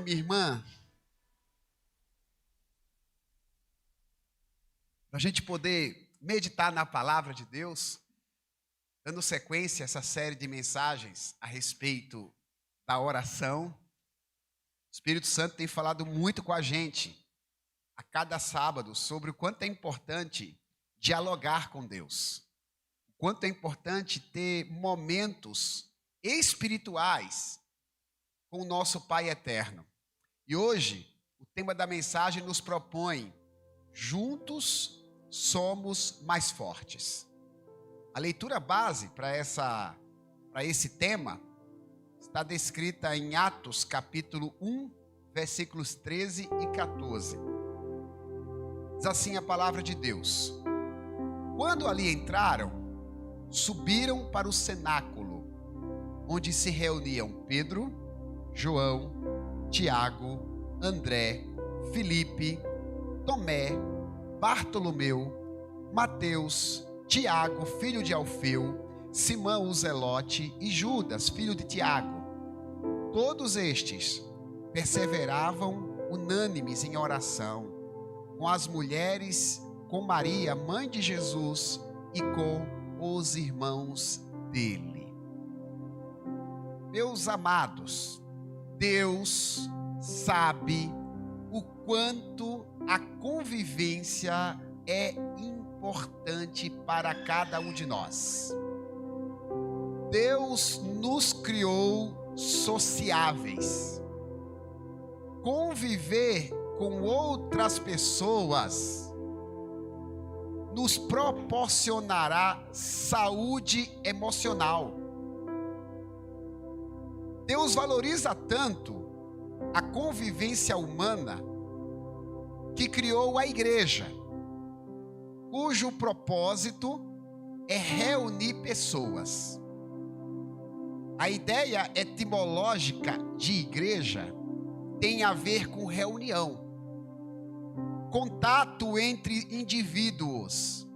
Minha irmã, para a gente poder meditar na palavra de Deus, dando sequência a essa série de mensagens a respeito da oração, o Espírito Santo tem falado muito com a gente a cada sábado sobre o quanto é importante dialogar com Deus, o quanto é importante ter momentos espirituais com o nosso Pai eterno. E hoje, o tema da mensagem nos propõe: juntos somos mais fortes. A leitura base para esse tema está descrita em Atos capítulo 1, versículos 13 e 14. Diz assim a palavra de Deus: quando ali entraram, subiram para o cenáculo, onde se reuniam Pedro, João, Tiago, André, Filipe, Tomé, Bartolomeu, Mateus, Tiago, filho de Alfeu, Simão o Zelote e Judas, filho de Tiago. Todos estes perseveravam unânimes em oração, com as mulheres, com Maria, mãe de Jesus, e com os irmãos dele. Meus amados, Deus sabe o quanto a convivência é importante para cada um de nós. Deus nos criou sociáveis. Conviver com outras pessoas nos proporcionará saúde emocional. Deus valoriza tanto a convivência humana que criou a igreja, cujo propósito é reunir pessoas. A ideia etimológica de igreja tem a ver com reunião, contato entre indivíduos.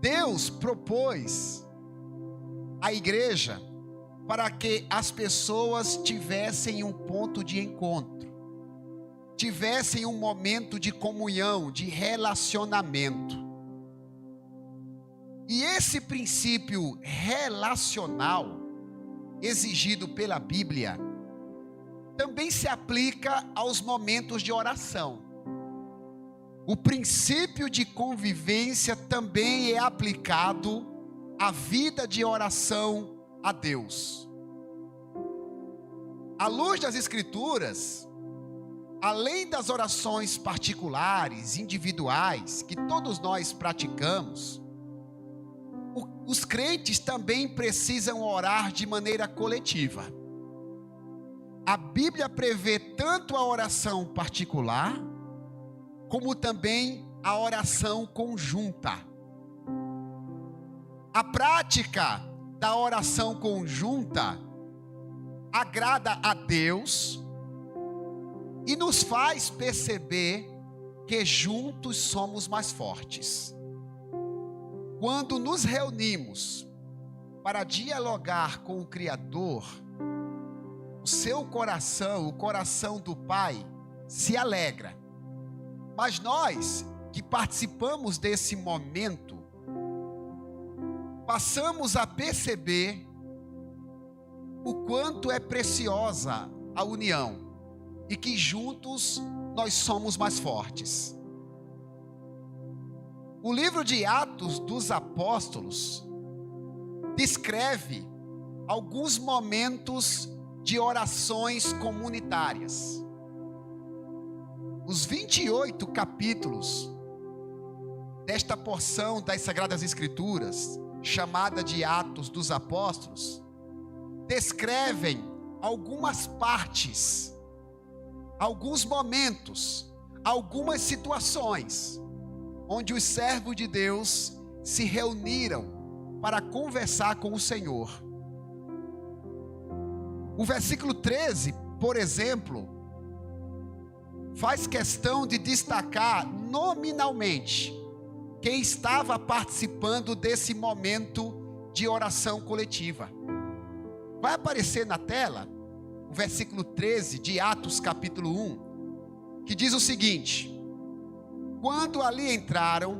Deus propôs a igreja para que as pessoas tivessem um ponto de encontro, tivessem um momento de comunhão, de relacionamento. E esse princípio relacional, exigido pela Bíblia, também se aplica aos momentos de oração. O princípio de convivência também é aplicado à vida de oração a Deus. À luz das Escrituras, além das orações particulares, individuais, que todos nós praticamos, os crentes também precisam orar de maneira coletiva. A Bíblia prevê tanto a oração particular, como também a oração conjunta. A prática da oração conjunta agrada a Deus e nos faz perceber que juntos somos mais fortes. Quando nos reunimos para dialogar com o Criador, o seu coração, o coração do Pai, se alegra. Mas nós que participamos desse momento, passamos a perceber o quanto é preciosa a união e que juntos nós somos mais fortes. O livro de Atos dos Apóstolos descreve alguns momentos de orações comunitárias. Os 28 capítulos desta porção das Sagradas Escrituras, chamada de Atos dos Apóstolos, descrevem algumas partes, alguns momentos, algumas situações, onde os servos de Deus se reuniram para conversar com o Senhor. O versículo 13, por exemplo, faz questão de destacar nominalmente quem estava participando desse momento de oração coletiva. Vai aparecer na tela o versículo 13 de Atos capítulo 1, que diz o seguinte: quando ali entraram,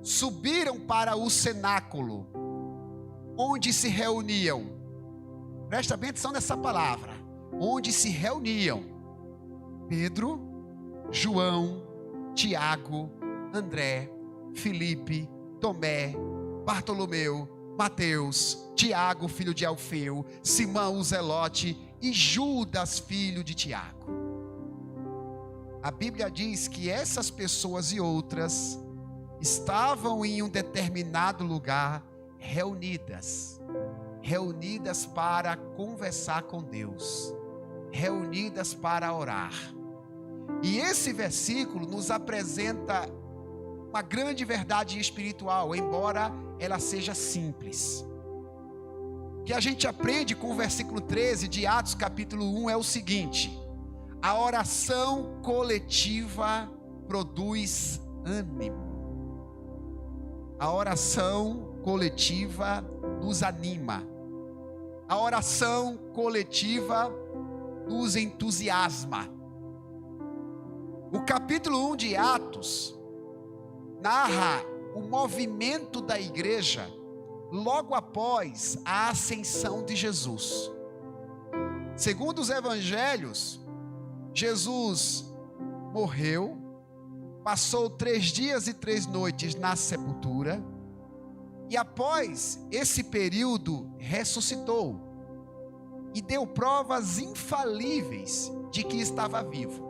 subiram para o cenáculo, onde se reuniam. Presta bem atenção nessa palavra. Onde se reuniam Pedro, João, Tiago, André, Filipe, Tomé, Bartolomeu, Mateus, Tiago, filho de Alfeu, Simão o Zelote e Judas, filho de Tiago. A Bíblia diz que essas pessoas e outras estavam em um determinado lugar reunidas para conversar com Deus, reunidas para orar. E esse versículo nos apresenta uma grande verdade espiritual, embora ela seja simples. O que a gente aprende com o versículo 13 de Atos capítulo 1 é o seguinte: a oração coletiva produz ânimo. A oração coletiva nos anima. A oração coletiva nos entusiasma. O capítulo 1 de Atos narra o movimento da igreja logo após a ascensão de Jesus. Segundo os evangelhos, Jesus morreu, passou 3 dias e 3 noites na sepultura, e após esse período ressuscitou e deu provas infalíveis de que estava vivo.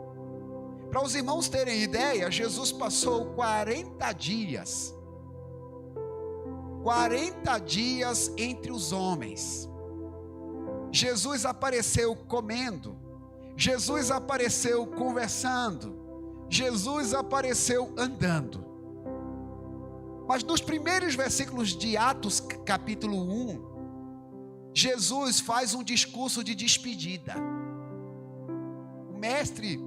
Para os irmãos terem ideia, Jesus passou 40 dias entre os homens. Jesus apareceu comendo, Jesus apareceu conversando, Jesus apareceu andando. Mas nos primeiros versículos de Atos capítulo 1, Jesus faz um discurso de despedida. O mestre,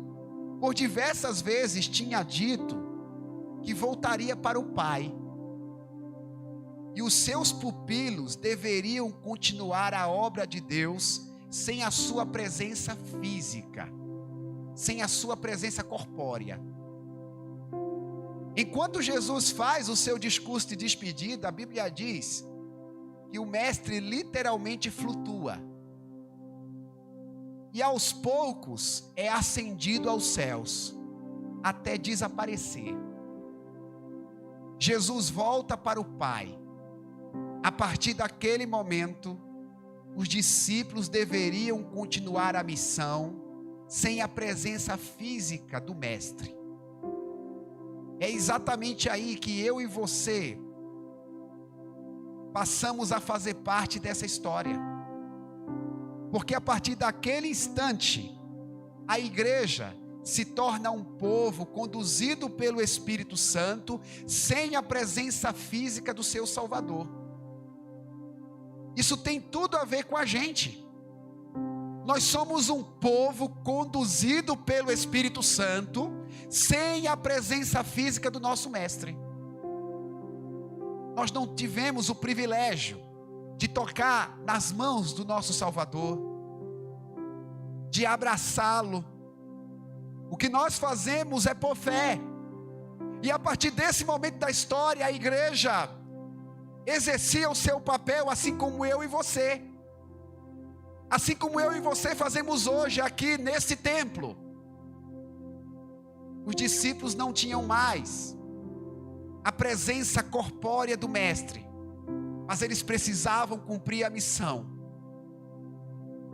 por diversas vezes, tinha dito que voltaria para o Pai. E os seus pupilos deveriam continuar a obra de Deus sem a sua presença física, sem a sua presença corpórea. Enquanto Jesus faz o seu discurso de despedida, a Bíblia diz que o mestre literalmente flutua. E aos poucos é ascendido aos céus, até desaparecer. Jesus volta para o Pai. A partir daquele momento, os discípulos deveriam continuar a missão sem a presença física do mestre. É exatamente aí que eu e você passamos a fazer parte dessa história. Porque a partir daquele instante, a igreja se torna um povo conduzido pelo Espírito Santo, sem a presença física do seu Salvador. Isso tem tudo a ver com a gente. Nós somos um povo conduzido pelo Espírito Santo, sem a presença física do nosso mestre. Nós não tivemos o privilégio de tocar nas mãos do nosso Salvador, de abraçá-lo. O que nós fazemos é por fé. E a partir desse momento da história, a igreja exercia o seu papel, assim como eu e você. Assim como eu e você fazemos hoje aqui nesse templo. Os discípulos não tinham mais a presença corpórea do mestre, mas eles precisavam cumprir a missão.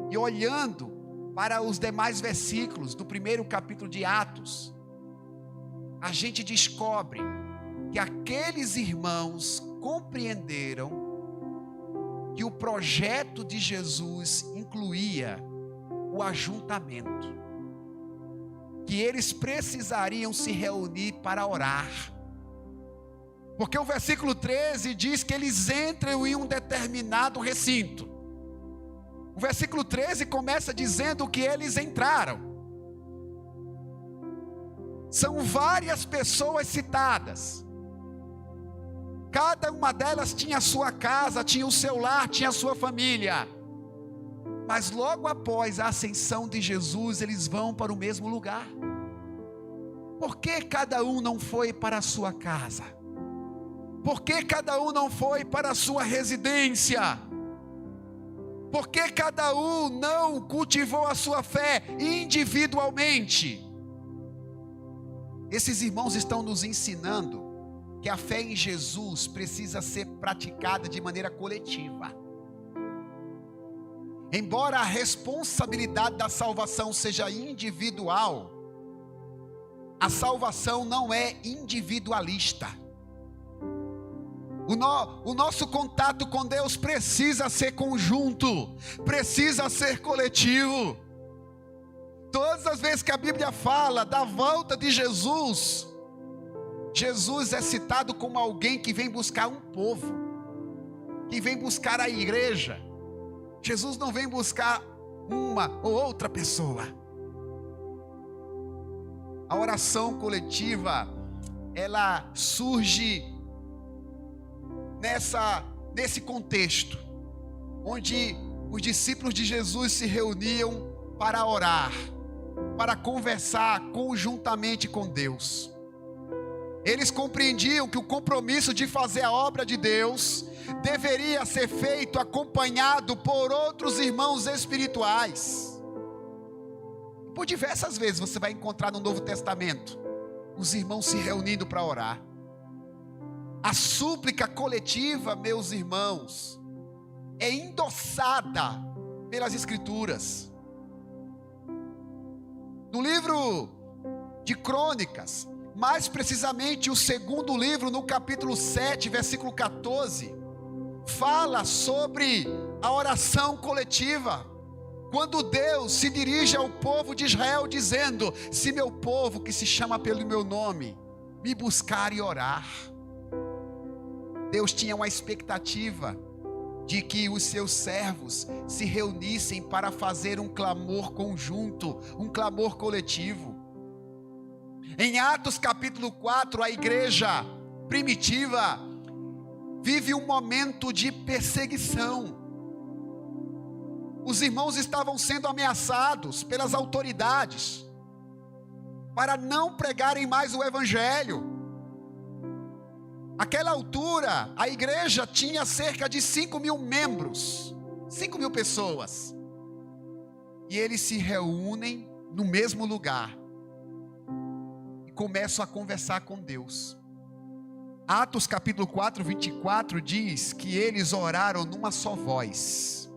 E olhando para os demais versículos do primeiro capítulo de Atos, a gente descobre que aqueles irmãos compreenderam que o projeto de Jesus incluía o ajuntamento, que eles precisariam se reunir para orar, porque o versículo 13 diz que eles entram em um determinado recinto. O versículo 13 começa dizendo que eles entraram. São várias pessoas citadas. Cada uma delas tinha a sua casa, tinha o seu lar, tinha a sua família. Mas logo após a ascensão de Jesus, eles vão para o mesmo lugar. Por que cada um não foi para a sua casa? Por que cada um não foi para a sua residência? Por que cada um não cultivou a sua fé individualmente? Esses irmãos estão nos ensinando que a fé em Jesus precisa ser praticada de maneira coletiva. Embora a responsabilidade da salvação seja individual, a salvação não é individualista. O nosso contato com Deus precisa ser conjunto, precisa ser coletivo. Todas as vezes que a Bíblia fala da volta de Jesus, Jesus é citado como alguém que vem buscar um povo, que vem buscar a igreja. Jesus não vem buscar uma ou outra pessoa. A oração coletiva, ela surge nesse contexto, onde os discípulos de Jesus se reuniam para orar, para conversar conjuntamente com Deus. Eles compreendiam que o compromisso de fazer a obra de Deus deveria ser feito acompanhado por outros irmãos espirituais. Por diversas vezes você vai encontrar no Novo Testamento os irmãos se reunindo para orar. A súplica coletiva, meus irmãos, é endossada pelas Escrituras. No livro de Crônicas, mais precisamente o segundo livro, no capítulo 7, versículo 14, fala sobre a oração coletiva. Quando Deus se dirige ao povo de Israel dizendo: se meu povo que se chama pelo meu nome me buscar e orar. Deus tinha uma expectativa de que os seus servos se reunissem para fazer um clamor conjunto, um clamor coletivo. Em Atos capítulo 4, a igreja primitiva vive um momento de perseguição. Os irmãos estavam sendo ameaçados pelas autoridades para não pregarem mais o evangelho. Naquela altura, a igreja tinha cerca de 5.000 membros, 5.000 pessoas. E eles se reúnem no mesmo lugar e começam a conversar com Deus. Atos capítulo 4, 24 diz que eles oraram numa só voz.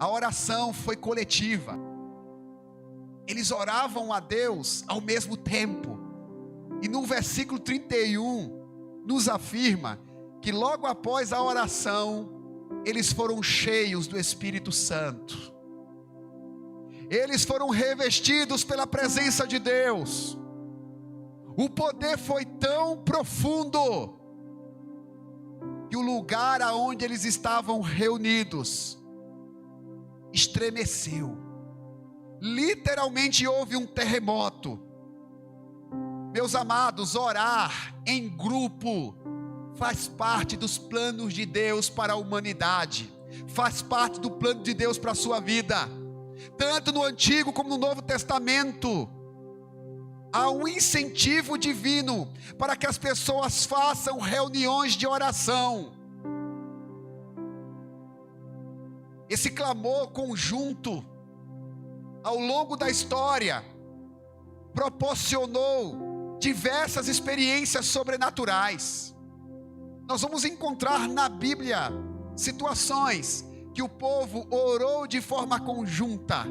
A oração foi coletiva. Eles oravam a Deus ao mesmo tempo. E no versículo 31, nos afirma que logo após a oração, eles foram cheios do Espírito Santo. Eles foram revestidos pela presença de Deus. O poder foi tão profundo, que o lugar aonde eles estavam reunidos estremeceu. Literalmente houve um terremoto. Meus amados, orar em grupo faz parte dos planos de Deus para a humanidade, faz parte do plano de Deus para a sua vida. Tanto no Antigo como no Novo Testamento, há um incentivo divino para que as pessoas façam reuniões de oração. Esse clamor conjunto, ao longo da história, proporcionou diversas experiências sobrenaturais. Nós vamos encontrar na Bíblia situações que o povo orou de forma conjunta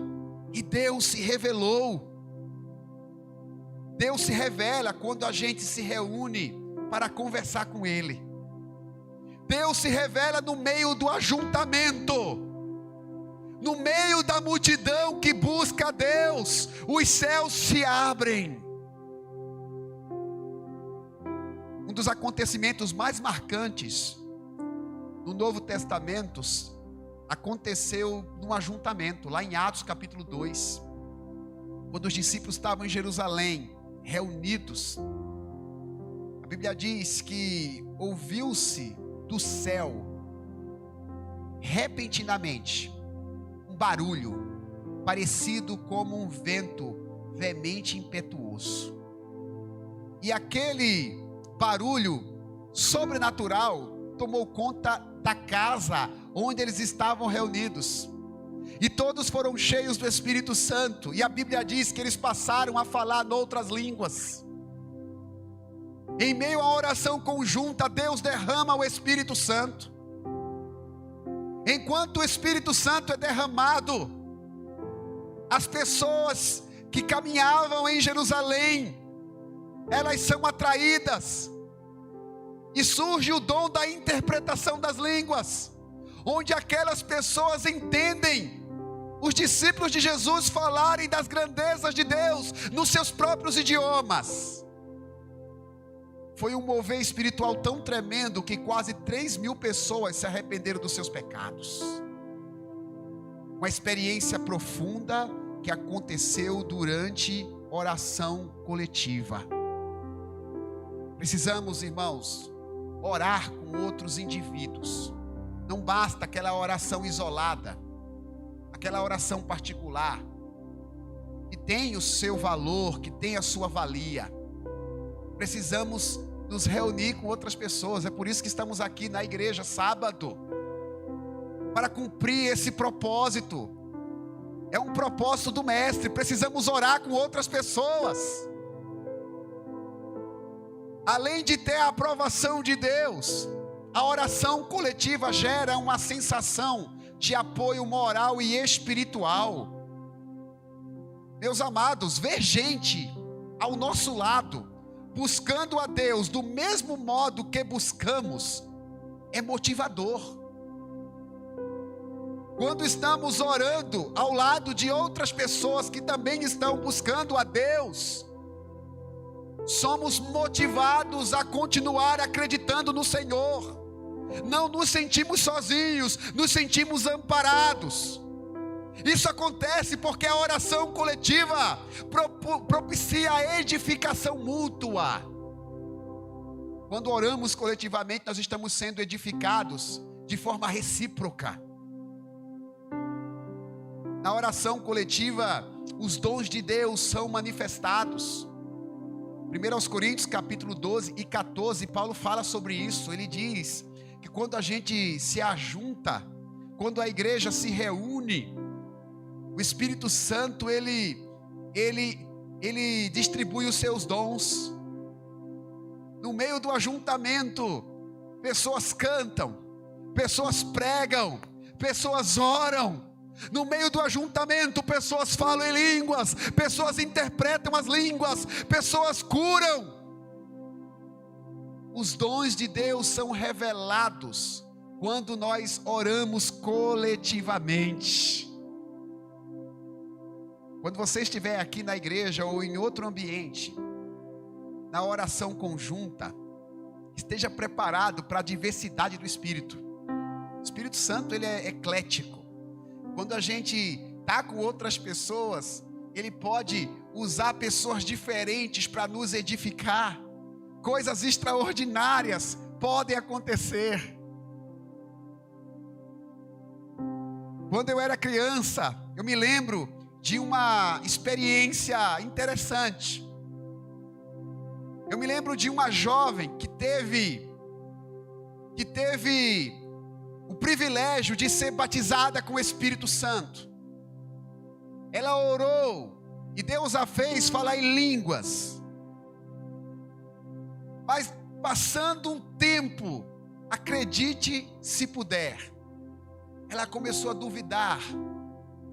e Deus se revelou. Deus se revela quando a gente se reúne para conversar com Ele. Deus se revela no meio do ajuntamento, no meio da multidão que busca a Deus. Os céus se abrem. Um dos acontecimentos mais marcantes no Novo Testamento aconteceu num ajuntamento, lá em Atos capítulo 2, quando os discípulos estavam em Jerusalém, reunidos. A Bíblia diz que ouviu-se do céu, repentinamente, barulho, parecido como um vento veemente e impetuoso. E aquele barulho sobrenatural tomou conta da casa onde eles estavam reunidos. E todos foram cheios do Espírito Santo. E a Bíblia diz que eles passaram a falar noutras línguas. Em meio à oração conjunta, Deus derrama o Espírito Santo. Enquanto o Espírito Santo é derramado, as pessoas que caminhavam em Jerusalém, elas são atraídas. E surge o dom da interpretação das línguas, onde aquelas pessoas entendem os discípulos de Jesus falarem das grandezas de Deus nos seus próprios idiomas. Foi um mover espiritual tão tremendo que quase 3.000 pessoas se arrependeram dos seus pecados. Uma experiência profunda que aconteceu durante oração coletiva. Precisamos, irmãos, orar com outros indivíduos. Não basta aquela oração isolada, aquela oração particular, que tem o seu valor, que tem a sua valia. Precisamos nos reunir com outras pessoas. É por isso que estamos aqui na igreja sábado, para cumprir esse propósito. É um propósito do Mestre. Precisamos orar com outras pessoas. Além de ter a aprovação de Deus, a oração coletiva gera uma sensação de apoio moral e espiritual. Meus amados, ver gente ao nosso lado, buscando a Deus do mesmo modo que buscamos, é motivador. Quando estamos orando ao lado de outras pessoas que também estão buscando a Deus, somos motivados a continuar acreditando no Senhor. Não nos sentimos sozinhos, nos sentimos amparados. Isso acontece porque a oração coletiva propicia a edificação mútua. Quando oramos coletivamente, nós estamos sendo edificados de forma recíproca. Na oração coletiva, os dons de Deus são manifestados. 1 Coríntios capítulo 12 e 14, Paulo fala sobre isso. Ele diz que quando a gente se ajunta, quando a igreja se reúne, o Espírito Santo, ele distribui os seus dons. No meio do ajuntamento, pessoas cantam, pessoas pregam, pessoas oram. No meio do ajuntamento, pessoas falam em línguas, pessoas interpretam as línguas, pessoas curam. Os dons de Deus são revelados quando nós oramos coletivamente. Quando você estiver aqui na igreja ou em outro ambiente, na oração conjunta, esteja preparado para a diversidade do Espírito. O Espírito Santo, ele é eclético. Quando a gente está com outras pessoas, ele pode usar pessoas diferentes para nos edificar. Coisas extraordinárias podem acontecer. Quando eu era criança, eu me lembro de uma experiência interessante. Eu me lembro de uma jovem que teve o privilégio de ser batizada com o Espírito Santo. Ela orou e Deus a fez falar em línguas. Mas passando um tempo, acredite se puder, ela começou a duvidar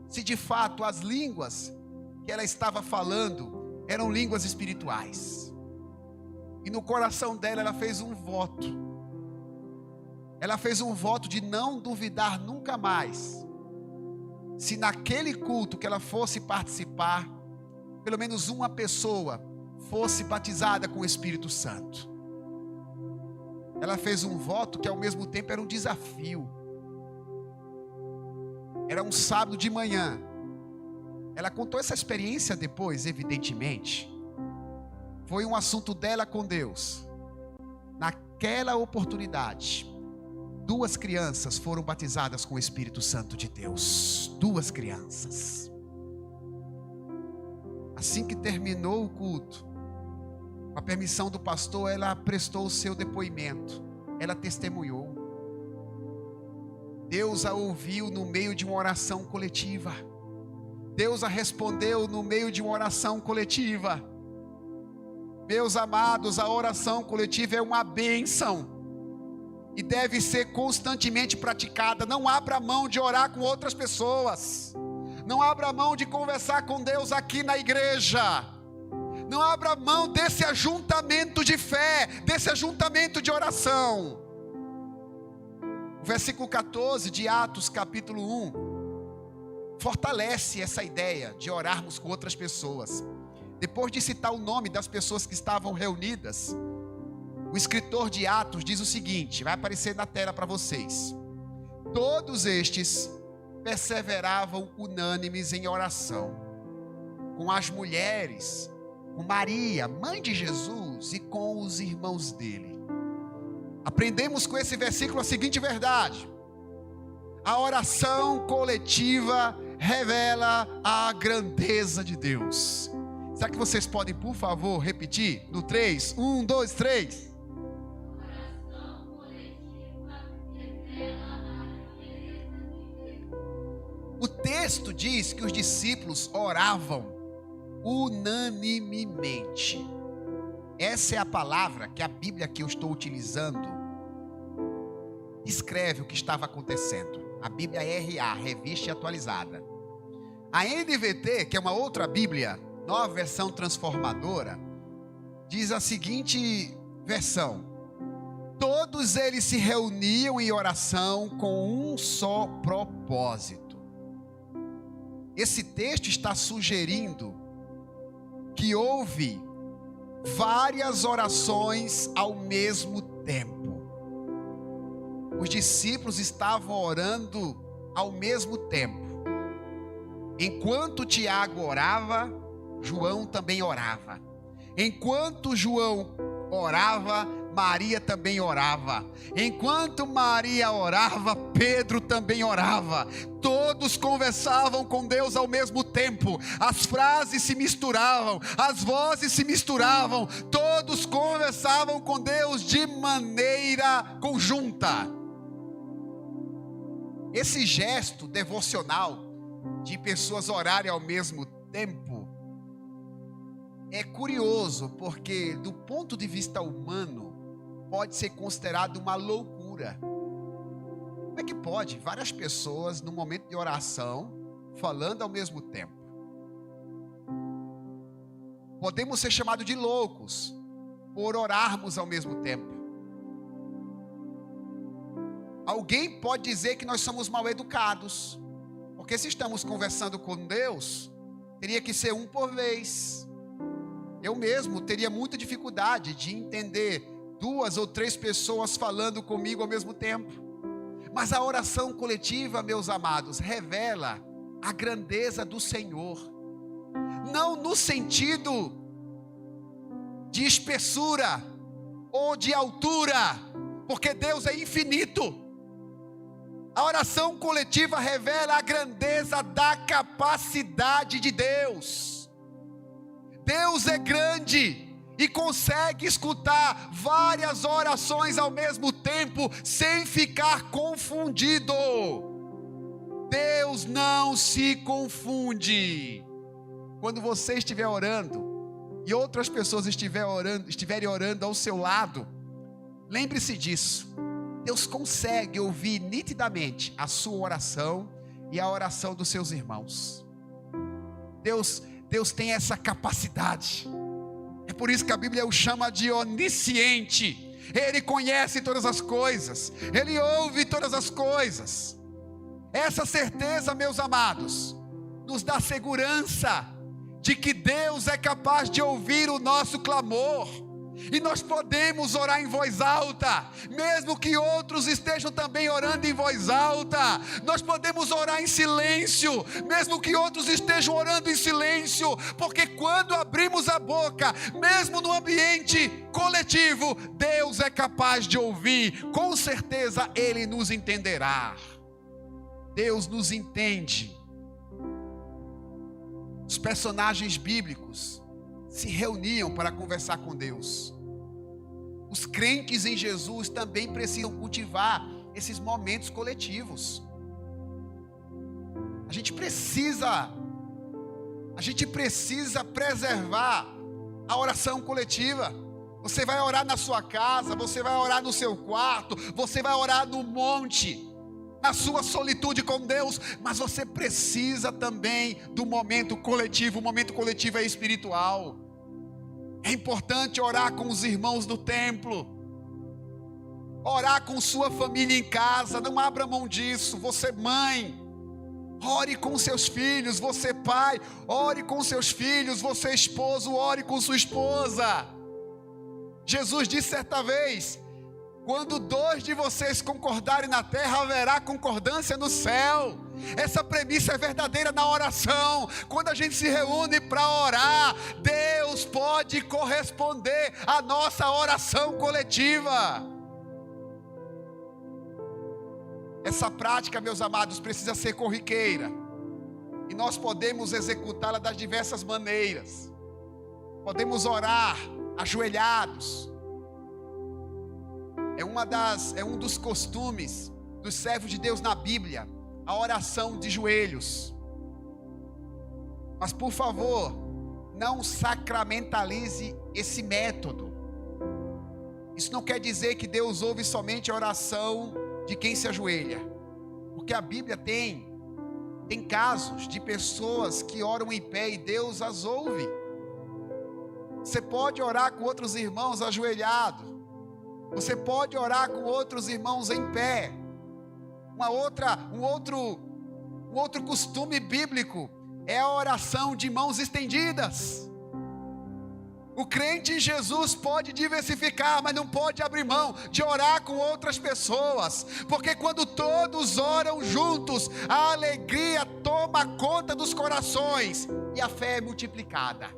se de fato as línguas que ela estava falando eram línguas espirituais. E no coração dela ela fez um voto. Ela fez um voto de não duvidar nunca mais, se naquele culto que ela fosse participar, pelo menos uma pessoa fosse batizada com o Espírito Santo. Ela fez um voto que ao mesmo tempo era um desafio. Era um sábado de manhã. Ela contou essa experiência depois, evidentemente. Foi um assunto dela com Deus. Naquela oportunidade, 2 crianças foram batizadas com o Espírito Santo de Deus. 2 crianças. Assim que terminou o culto, com a permissão do pastor, ela prestou o seu depoimento. Ela testemunhou. Deus a ouviu no meio de uma oração coletiva. Deus a respondeu no meio de uma oração coletiva. Meus amados, a oração coletiva é uma bênção e deve ser constantemente praticada. Não abra mão de orar com outras pessoas. Não abra mão de conversar com Deus aqui na igreja. Não abra mão desse ajuntamento de fé, desse ajuntamento de oração. O versículo 14 de Atos capítulo 1 fortalece essa ideia de orarmos com outras pessoas. Depois de citar o nome das pessoas que estavam reunidas, o escritor de Atos diz o seguinte, vai aparecer na tela para vocês: todos estes perseveravam unânimes em oração, com as mulheres, com Maria, mãe de Jesus, e com os irmãos dele. Aprendemos com esse versículo a seguinte verdade: a oração coletiva revela a grandeza de Deus. Será que vocês podem, por favor, repetir no 3? 1, 2, 3. Oração coletiva revela a grandeza de Deus. O texto diz que os discípulos oravam unanimemente. Essa é a palavra que a Bíblia que eu estou utilizando descreve o que estava acontecendo. A Bíblia RA, Revista Atualizada. A NVT, que é uma outra Bíblia, Nova Versão Transformadora, diz a seguinte versão: todos eles se reuniam em oração com um só propósito. Esse texto está sugerindo que houve várias orações ao mesmo tempo. Os discípulos estavam orando ao mesmo tempo. Enquanto Tiago orava, João também orava. Enquanto João orava, Maria também orava. Enquanto Maria orava, Pedro também orava. Todos conversavam com Deus ao mesmo tempo. As frases se misturavam, as vozes se misturavam. Todos conversavam com Deus de maneira conjunta. Esse gesto devocional de pessoas orarem ao mesmo tempo é curioso, porque do ponto de vista humano pode ser considerado uma loucura. Como é que pode várias pessoas no momento de oração falando ao mesmo tempo? Podemos ser chamados de loucos por orarmos ao mesmo tempo. Alguém pode dizer que nós somos mal educados, porque se estamos conversando com Deus, teria que ser um por vez. Eu mesmo teria muita dificuldade de entender 2 ou 3 pessoas falando comigo ao mesmo tempo. Mas a oração coletiva, meus amados, revela a grandeza do Senhor. Não no sentido de espessura ou de altura, porque Deus é infinito. A oração coletiva revela a grandeza da capacidade de Deus. Deus é grande e consegue escutar várias orações ao mesmo tempo sem ficar confundido. Deus não se confunde. Quando você estiver orando e outras pessoas estiverem orando ao seu lado, lembre-se disso. Deus consegue ouvir nitidamente a sua oração e a oração dos seus irmãos. Deus tem essa capacidade. É por isso que a Bíblia o chama de onisciente. Ele conhece todas as coisas. Ele ouve todas as coisas. Essa certeza, meus amados, nos dá segurança de que Deus é capaz de ouvir o nosso clamor. E nós podemos orar em voz alta, mesmo que outros estejam também orando em voz alta. Nós podemos orar em silêncio, mesmo que outros estejam orando em silêncio, porque quando abrimos a boca, mesmo no ambiente coletivo, Deus é capaz de ouvir. Com certeza Ele nos entenderá. Deus nos entende. Os personagens bíblicos se reuniam para conversar com Deus. Os crentes em Jesus também precisam cultivar esses momentos coletivos. A gente precisa preservar a oração coletiva. Você vai orar na sua casa, você vai orar no seu quarto, você vai orar no monte, na sua solitude com Deus, mas você precisa também do momento coletivo. O momento coletivo é espiritual. É importante orar com os irmãos do templo, orar com sua família em casa. Não abra mão disso. Você mãe, ore com seus filhos. Você pai, ore com seus filhos. Você esposo, ore com sua esposa. Jesus disse certa vez: quando 2 de vocês concordarem na terra, haverá concordância no céu. Essa premissa é verdadeira na oração. Quando a gente se reúne para orar, Deus pode corresponder à nossa oração coletiva. Essa prática, meus amados, precisa ser corriqueira, e nós podemos executá-la das diversas maneiras. Podemos orar ajoelhados. É um dos costumes dos servos de Deus na Bíblia, a oração de joelhos. Mas por favor, não sacramentalize esse método. Isso não quer dizer que Deus ouve somente a oração de quem se ajoelha, porque a Bíblia tem casos de pessoas que oram em pé e Deus as ouve. Você pode orar com outros irmãos ajoelhados. Você pode orar com outros irmãos em pé. Um outro costume bíblico é a oração de mãos estendidas. O crente em Jesus pode diversificar, mas não pode abrir mão de orar com outras pessoas, porque quando todos oram juntos, a alegria toma conta dos corações e a fé é multiplicada.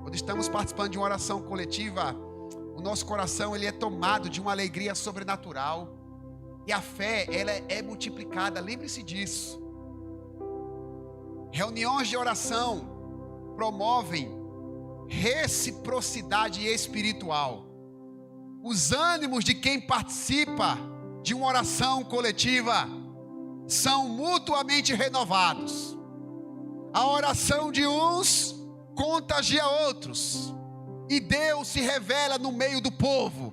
Quando estamos participando de uma oração coletiva, o nosso coração ele é tomado de uma alegria sobrenatural, e a fé ela é multiplicada. Lembre-se disso. Reuniões de oração promovem reciprocidade espiritual. Os ânimos de quem participa de uma oração coletiva são mutuamente renovados. A oração de uns contagia outros, e Deus se revela no meio do povo.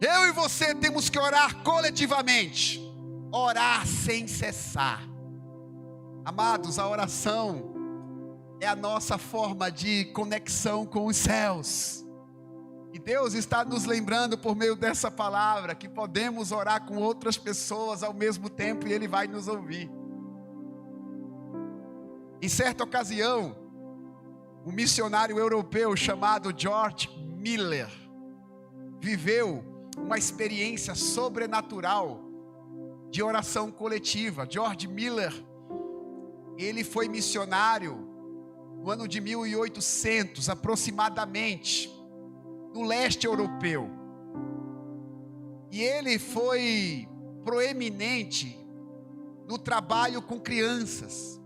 Eu e você temos que orar coletivamente, orar sem cessar. Amados, a oração é a nossa forma de conexão com os céus. E Deus está nos lembrando por meio dessa palavra que podemos orar com outras pessoas ao mesmo tempo e Ele vai nos ouvir. Em certa ocasião, um missionário europeu chamado George Miller viveu uma experiência sobrenatural de oração coletiva. George Miller, ele foi missionário no ano de 1800 aproximadamente, no leste europeu, e ele foi proeminente no trabalho com crianças.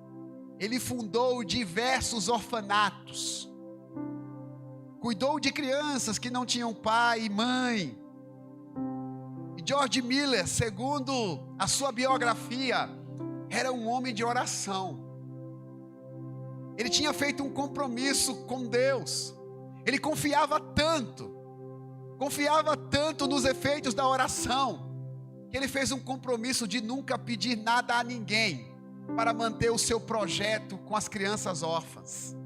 Ele fundou diversos orfanatos, cuidou de crianças que não tinham pai e mãe. E George Miller, segundo a sua biografia, era um homem de oração. Ele tinha feito um compromisso com Deus. Ele confiava tanto nos efeitos da oração, que ele fez um compromisso de nunca pedir nada a ninguém para manter o seu projeto com as crianças órfãs.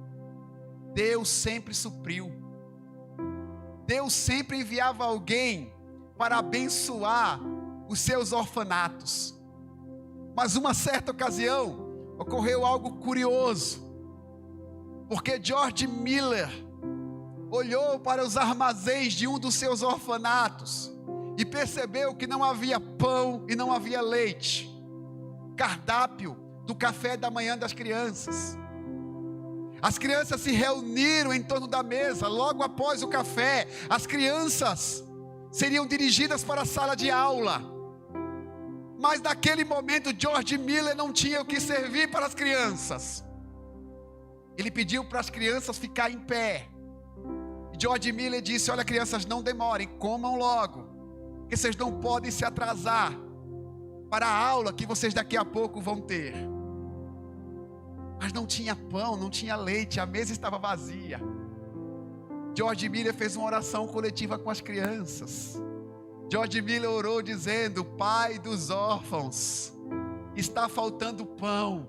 Deus sempre supriu. Deus sempre enviava alguém para abençoar os seus orfanatos. Mas uma certa ocasião ocorreu algo curioso, porque George Miller olhou para os armazéns de um dos seus orfanatos e percebeu que não havia pão e não havia leite. Cardápio do café da manhã das crianças. As crianças se reuniram em torno da mesa. Logo após o café, as crianças seriam dirigidas para a sala de aula. Mas naquele momento George Miller não tinha o que servir para as crianças. Ele pediu para as crianças ficar em pé. E George Miller disse: olha, crianças, não demorem, comam logo, porque vocês não podem se atrasar para a aula que vocês daqui a pouco vão ter. Mas não tinha pão, não tinha leite, a mesa estava vazia. George Miller fez uma oração coletiva com as crianças. George Miller orou dizendo: Pai dos órfãos, está faltando pão.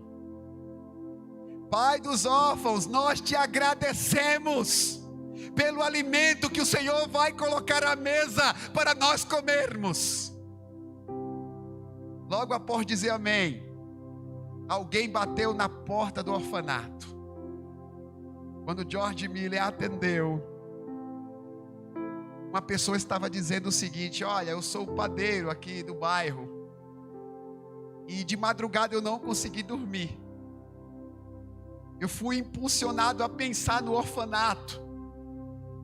Pai dos órfãos, nós te agradecemos pelo alimento que o Senhor vai colocar à mesa para nós comermos. Logo após dizer amém, alguém bateu na porta do orfanato. Quando George Miller atendeu, uma pessoa estava dizendo o seguinte: olha, eu sou o padeiro aqui do bairro, e de madrugada eu não consegui dormir. Eu fui impulsionado a pensar no orfanato.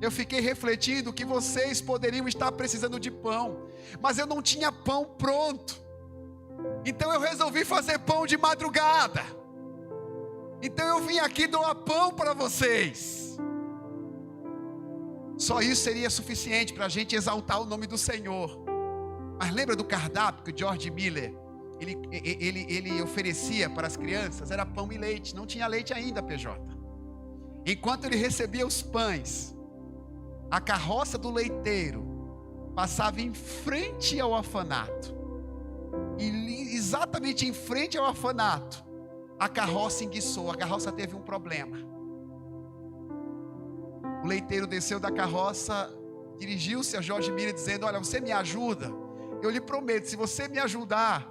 Eu fiquei refletindo que vocês poderiam estar precisando de pão, mas eu não tinha pão pronto. Então eu resolvi fazer pão de madrugada. Então eu vim aqui doar pão para vocês. Só isso seria suficiente para a gente exaltar o nome do Senhor. Mas lembra do cardápio que o George Miller ele oferecia para as crianças? Era pão e leite. Não tinha leite ainda, PJ. Enquanto ele recebia os pães, a carroça do leiteiro passava em frente ao orfanato. E exatamente em frente ao orfanato, a carroça enguiçou. A carroça teve um problema. O leiteiro desceu da carroça, dirigiu-se a George Miller dizendo: olha, você me ajuda? Eu lhe prometo, se você me ajudar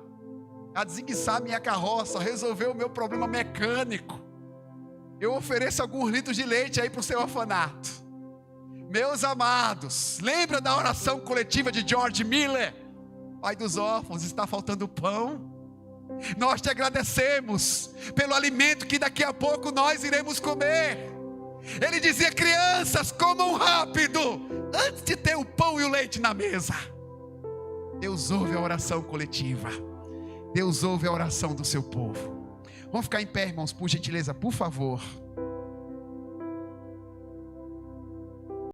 a desenguiçar minha carroça, resolver o meu problema mecânico, eu ofereço alguns litros de leite aí para o seu orfanato. Meus amados, lembra da oração coletiva de George Miller? Pai dos órfãos, está faltando pão. Nós te agradecemos pelo alimento que daqui a pouco nós iremos comer. Ele dizia: crianças, comam rápido, antes de ter o pão e o leite na mesa. Deus ouve a oração coletiva. Deus ouve a oração do seu povo. Vamos ficar em pé, irmãos, por gentileza, por favor.